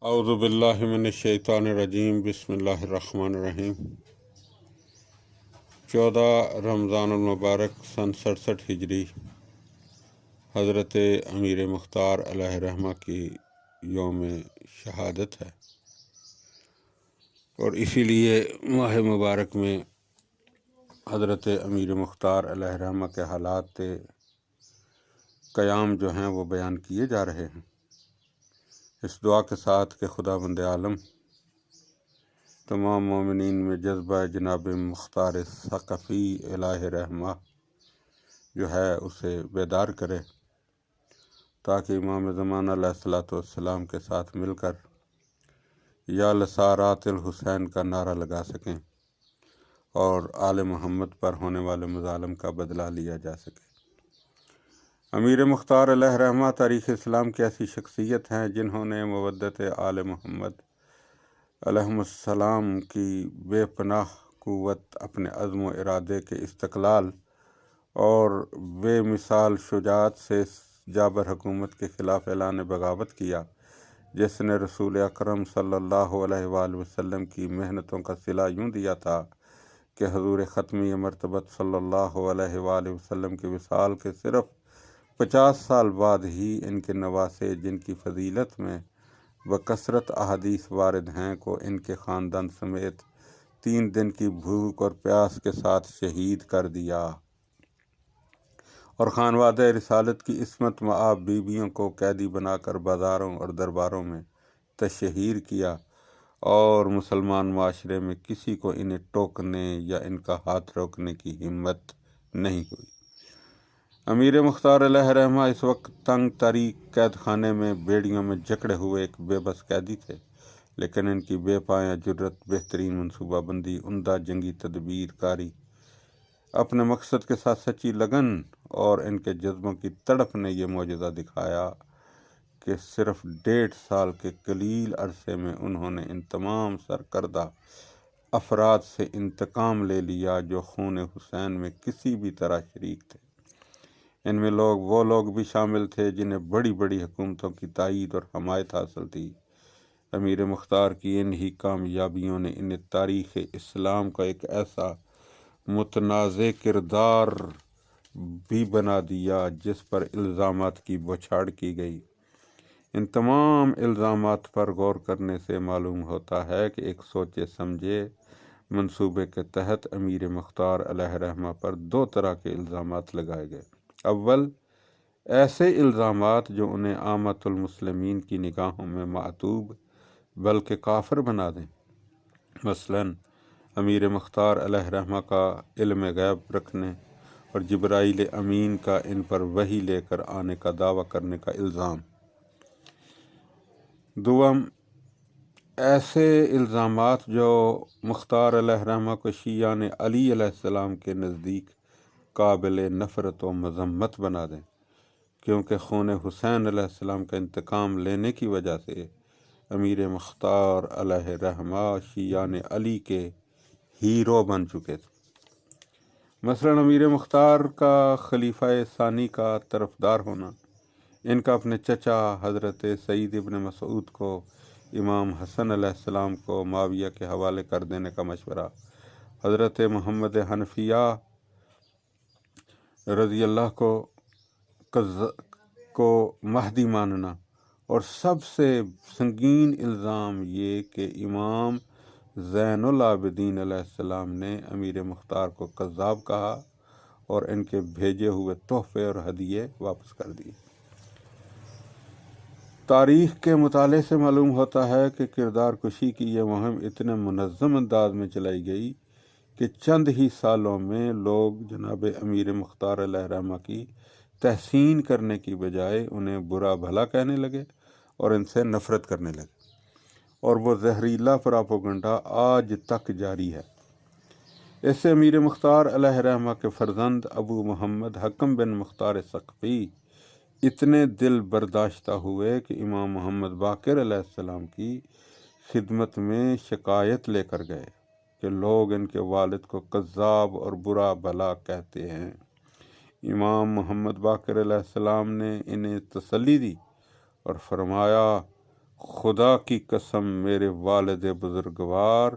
اعوذ باللہ من الشیطان الرجیم، بسم اللہ الرحمن الرحیم۔ 14 رمضان المبارک سن 67 ہجری حضرت امیر مختار علیہ رحمہ کی یوم شہادت ہے، اور اسی لیے ماہ مبارک میں حضرت امیر مختار علیہ رحمہ کے حالات قیام جو ہیں وہ بیان کیے جا رہے ہیں، اس دعا کے ساتھ کہ خدا بند عالم تمام مومنین میں جذبہ جناب مختار ثقفی علیہ رحمہ جو ہے اسے بیدار کرے، تاکہ امام زمانہ علیہ السلام کے ساتھ مل کر یا لسارات الحسین کا نعرہ لگا سکیں اور آل محمد پر ہونے والے مظالم کا بدلہ لیا جا سکے۔ امیر مختار علیہ رحمہ تاریخ اسلام کی ایسی شخصیت ہیں جنہوں نے مودت آل محمد علیہ السلام کی بے پناہ قوت، اپنے عزم و ارادے کے استقلال اور بے مثال شجاعت سے جابر حکومت کے خلاف اعلان بغاوت کیا، جس نے رسول اکرم صلی اللہ علیہ وآلہ وسلم کی محنتوں کا صلہ یوں دیا تھا کہ حضور ختمی مرتبت صلی اللہ علیہ وآلہ وسلم کے وصال کے صرف 50 سال بعد ہی ان کے نواسے، جن کی فضیلت میں بکثرت احادیث وارد ہیں، کو ان کے خاندان سمیت 3 دن کی بھوک اور پیاس کے ساتھ شہید کر دیا، اور خانوادہ رسالت کی عصمت مآب بیویوں کو قیدی بنا کر بازاروں اور درباروں میں تشہیر کیا، اور مسلمان معاشرے میں کسی کو انہیں ٹوکنے یا ان کا ہاتھ روکنے کی ہمت نہیں ہوئی۔ امیر مختار علیہ رحمہ اس وقت تنگ تاریک قید خانے میں بیڑیوں میں جکڑے ہوئے ایک بے بس قیدی تھے، لیکن ان کی بے پایہ جرت، بہترین منصوبہ بندی، عمدہ جنگی تدبیر کاری، اپنے مقصد کے ساتھ سچی لگن اور ان کے جذبوں کی تڑپ نے یہ معجزہ دکھایا کہ صرف 1.5 سال کے قلیل عرصے میں انہوں نے ان تمام سرکردہ افراد سے انتقام لے لیا جو خون حسین میں کسی بھی طرح شریک تھے۔ ان میں وہ لوگ بھی شامل تھے جنہیں بڑی بڑی حکومتوں کی تائید اور حمایت حاصل تھی۔ امیر مختار کی ان ہی کامیابیوں نے انہیں تاریخ اسلام کا ایک ایسا متنازع کردار بھی بنا دیا جس پر الزامات کی بوچھاڑ کی گئی۔ ان تمام الزامات پر غور کرنے سے معلوم ہوتا ہے کہ ایک سوچے سمجھے منصوبے کے تحت امیر مختار علیہ رحمہ پر 2 طرح کے الزامات لگائے گئے۔ اول، ایسے الزامات جو انہیں عامۃ المسلمین کی نگاہوں میں معتوب بلکہ کافر بنا دیں، مثلاً امیر مختار علیہ رحمہ کا علم غیب رکھنے اور جبرائیل امین کا ان پر وحی لے کر آنے کا دعویٰ کرنے کا الزام۔ دوم، ایسے الزامات جو مختار علیہ رحمہ کو شیعان علی علیہ السلام کے نزدیک قابل نفرت و مذمت بنا دیں، کیونکہ خون حسین علیہ السلام کا انتقام لینے کی وجہ سے امیر مختار علیہ رحمہ شیعان علی کے ہیرو بن چکے تھے۔ مثلاً امیر مختار کا خلیفہ ثانی کا طرفدار ہونا، ان کا اپنے چچا حضرت سعید ابن مسعود کو امام حسن علیہ السلام کو معاویہ کے حوالے کر دینے کا مشورہ، حضرت محمد حنفیہ رضی اللہ کو مہدی ماننا، اور سب سے سنگین الزام یہ کہ امام زین العابدین علیہ السلام نے امیر مختار کو کذاب کہا اور ان کے بھیجے ہوئے تحفے اور ہدیے واپس کر دیے۔ تاریخ کے مطالعے سے معلوم ہوتا ہے کہ کردار کشی کی یہ مہم اتنے منظم انداز میں چلائی گئی کہ چند ہی سالوں میں لوگ جناب امیر مختار علیہ رحمہ کی تحسین کرنے کی بجائے انہیں برا بھلا کہنے لگے اور ان سے نفرت کرنے لگے، اور وہ زہریلا پراپوگنڈا آج تک جاری ہے۔ اس سے امیر مختار علیہ رحمہ کے فرزند ابو محمد حکم بن مختار ثقفی اتنے دل برداشتہ ہوئے کہ امام محمد باقر علیہ السلام کی خدمت میں شکایت لے کر گئے کہ لوگ ان کے والد کو کذاب اور برا بھلا کہتے ہیں۔ امام محمد باقر علیہ السلام نے انہیں تسلی دی اور فرمایا، خدا کی قسم میرے والد بزرگوار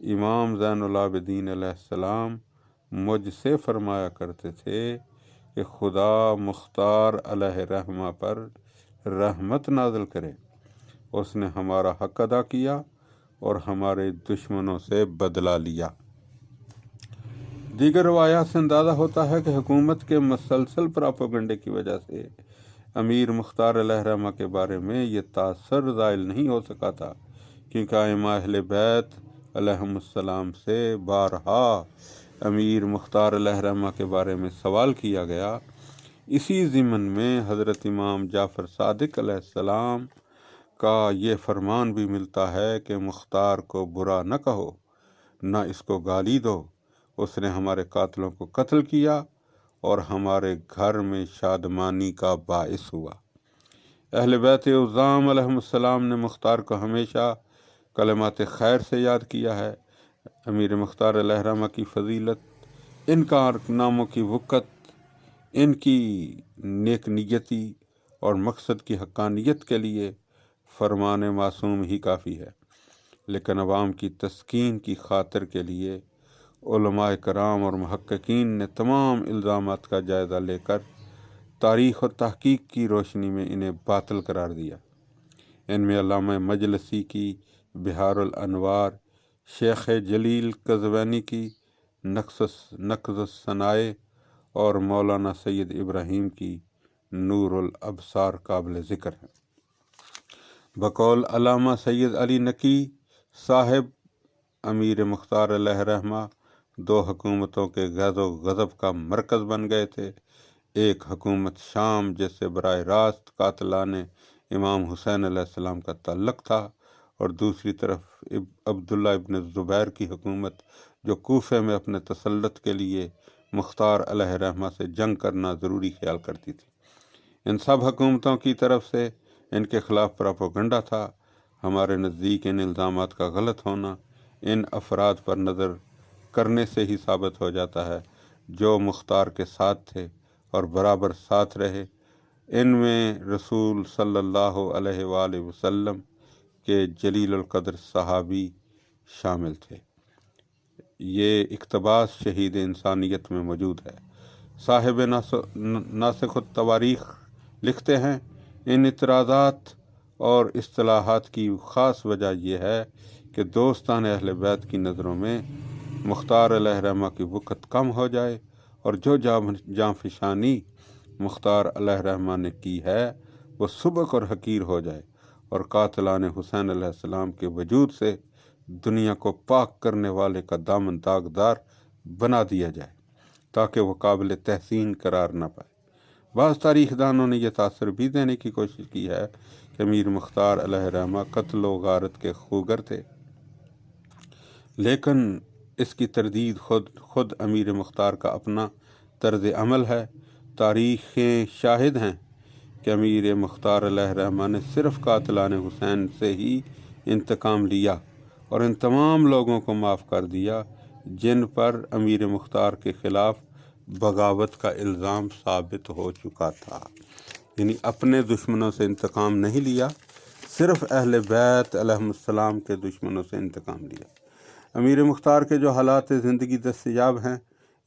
امام زین العابدین علیہ السلام مجھ سے فرمایا کرتے تھے کہ خدا مختار علیہ رحمہ پر رحمت نازل کرے، اس نے ہمارا حق ادا کیا اور ہمارے دشمنوں سے بدلہ لیا۔ دیگر روایات سے اندازہ ہوتا ہے کہ حکومت کے مسلسل پراپیگنڈے کی وجہ سے امیر مختار علیہ رحمہ کے بارے میں یہ تاثر زائل نہیں ہو سکا تھا، کیونکہ ائمہ اہل بیت علیہم السلام سے بارہا امیر مختار علیہ رحمہ کے بارے میں سوال کیا گیا۔ اسی ضمن میں حضرت امام جعفر صادق علیہ السلام کا یہ فرمان بھی ملتا ہے کہ مختار کو برا نہ کہو، نہ اس کو گالی دو، اس نے ہمارے قاتلوں کو قتل کیا اور ہمارے گھر میں شادمانی کا باعث ہوا۔ اہل بیت عظام علیہم السلام نے مختار کو ہمیشہ کلمات خیر سے یاد کیا ہے۔ امیر مختار علیہ رحمہ کی فضیلت، ان کارناموں کی وقت، ان کی نیک نیتی اور مقصد کی حقانیت کے لیے فرمان معصوم ہی کافی ہے، لیکن عوام کی تسکین کی خاطر کے لیے علماء کرام اور محققین نے تمام الزامات کا جائزہ لے کر تاریخ اور تحقیق کی روشنی میں انہیں باطل قرار دیا۔ ان میں علامہ مجلسی کی بحار الانوار، شیخ جلیل قزوینی کی نقض الصنائع اور مولانا سید ابراہیم کی نور الابصار قابل ذکر ہیں۔ بقول علامہ سید علی نقی صاحب، امیر مختار علیہ رحمہ دو حکومتوں کے غیظ و غضب کا مرکز بن گئے تھے۔ ایک حکومت شام جس سے براہ راست قاتلان امام حسین علیہ السلام کا تعلق تھا، اور دوسری طرف عبداللہ ابن زبیر کی حکومت جو کوفے میں اپنے تسلط کے لیے مختار علیہ رحمہ سے جنگ کرنا ضروری خیال کرتی تھی۔ ان سب حکومتوں کی طرف سے ان کے خلاف پراپیگنڈا تھا۔ ہمارے نزدیک ان الزامات کا غلط ہونا ان افراد پر نظر کرنے سے ہی ثابت ہو جاتا ہے جو مختار کے ساتھ تھے اور برابر ساتھ رہے۔ ان میں رسول صلی اللہ علیہ وآلہ وسلم کے جلیل القدر صحابی شامل تھے۔ یہ اقتباس شہید انسانیت میں موجود ہے۔ صاحب ناسخ التواریخ لکھتے ہیں، ان اعتراضات اور اصطلاحات کی خاص وجہ یہ ہے کہ دوستان اہل بیت کی نظروں میں مختار علیہ رحمہ کی وقت کم ہو جائے اور جو جاں فشانی مختار علیہ رحمہ نے کی ہے وہ سبک اور حقیر ہو جائے، اور قاتلان حسین علیہ السلام کے وجود سے دنیا کو پاک کرنے والے کا دامن داغدار بنا دیا جائے تاکہ وہ قابل تحسین قرار نہ پائے۔ بعض تاریخ دانوں نے یہ تاثر بھی دینے کی کوشش کی ہے کہ امیر مختار علیہ رحمہ قتل و غارت کے خوگر تھے، لیکن اس کی تردید خود امیر مختار کا اپنا طرز عمل ہے۔ تاریخیں شاہد ہیں کہ امیر مختار علیہ رحمہ نے صرف قاتلان حسین سے ہی انتقام لیا اور ان تمام لوگوں کو معاف کر دیا جن پر امیر مختار کے خلاف بغاوت کا الزام ثابت ہو چکا تھا۔ یعنی اپنے دشمنوں سے انتقام نہیں لیا، صرف اہل بیت علیہم السلام کے دشمنوں سے انتقام لیا۔ امیر مختار کے جو حالات زندگی دستیاب ہیں،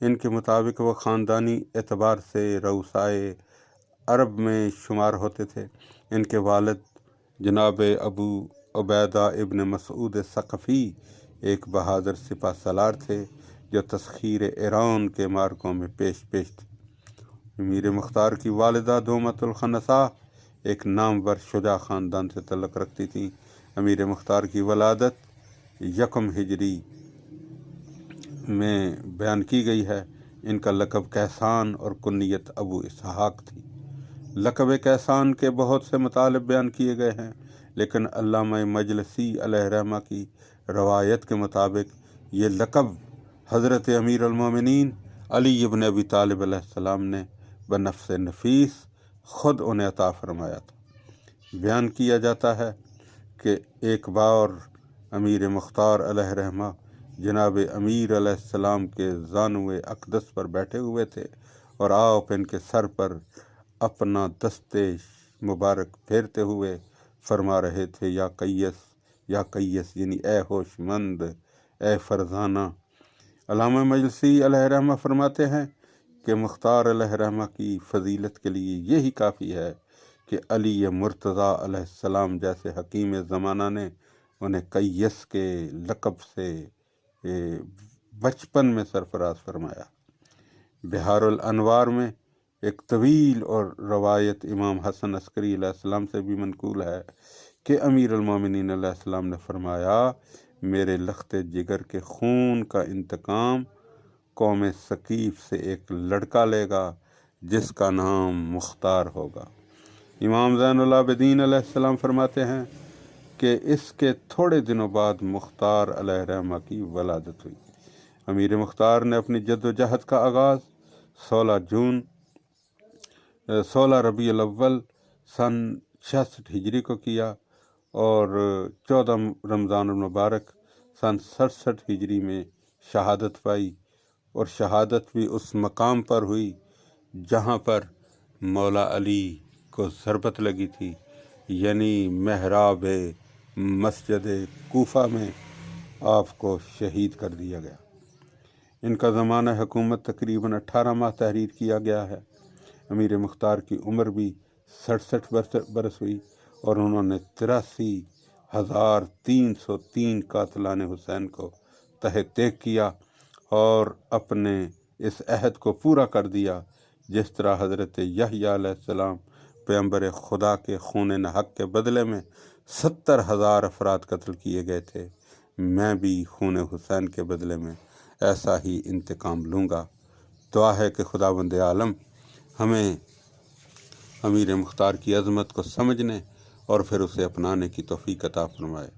ان کے مطابق وہ خاندانی اعتبار سے رؤسائے عرب میں شمار ہوتے تھے۔ ان کے والد جناب ابو عبیدہ ابن مسعود ثقفی ایک بہادر سپہ سالار تھے جو تسخیر ایران کے معرکوں میں پیش تھے۔ امیر مختار کی والدہ دومت الخنساء ایک نامور شجاع خاندان سے تعلق رکھتی تھیں۔ امیر مختار کی ولادت 1 ہجری میں بیان کی گئی ہے۔ ان کا لقب کیسان اور کنیت ابو اسحاق تھی۔ لقب کیسان کے بہت سے مطالب بیان کیے گئے ہیں، لیکن علامہ مجلسی علیہ رحمہ کی روایت کے مطابق یہ لقب حضرت امیر المومنین علی ابن ابی طالب علیہ السلام نے بنفس نفیس خود انہیں عطا فرمایا تھا۔ بیان کیا جاتا ہے کہ ایک بار امیر مختار علیہ رحمہ جناب امیر علیہ السلام کے زانو اقدس پر بیٹھے ہوئے تھے اور آپ ان کے سر پر اپنا دست مبارک پھیرتے ہوئے فرما رہے تھے، یا قیس یعنی اے ہوش مند، اے فرزانہ۔ علامہ مجلسی علیہ رحمہ فرماتے ہیں کہ مختار علیہ رحمہ کی فضیلت کے لیے یہی کافی ہے کہ علی مرتضیٰ علیہ السلام جیسے حکیم زمانہ نے انہیں قیس کے لقب سے بچپن میں سرفراز فرمایا۔ بہار الانوار میں ایک طویل اور روایت امام حسن عسکری علیہ السلام سے بھی منقول ہے کہ امیر المومنین علیہ السلام نے فرمایا، میرے لخت جگر کے خون کا انتقام قوم ثقیف سے ایک لڑکا لے گا جس کا نام مختار ہوگا۔ امام زین العابدین علیہ السلام فرماتے ہیں کہ اس کے تھوڑے دنوں بعد مختار علیہ رحمہ کی ولادت ہوئی۔ امیر مختار نے اپنی جد و جہد کا آغاز 16 ربیع الاول سن 66 ہجری کو کیا اور 14 رمضان المبارک سن 67 ہجری میں شہادت پائی، اور شہادت بھی اس مقام پر ہوئی جہاں پر مولا علی کو ضربت لگی تھی، یعنی محراب مسجد کوفہ میں آپ کو شہید کر دیا گیا۔ ان کا زمانہ حکومت تقریباً 18 ماہ تحریر کیا گیا ہے۔ امیر مختار کی عمر بھی 67 برس ہوئی اور انہوں نے 83,303 قاتلان حسین کو تہ طیق کیا اور اپنے اس عہد کو پورا کر دیا جس طرح حضرت یحییٰ علیہ السلام پیغمبر خدا کے خون حق کے بدلے میں 70,000 افراد قتل کیے گئے تھے، میں بھی خون حسین کے بدلے میں ایسا ہی انتقام لوں گا۔ دعا ہے کہ خداوند عالم ہمیں امیر مختار کی عظمت کو سمجھنے اور پھر اسے اپنانے کی توفیق عطا فرمائے۔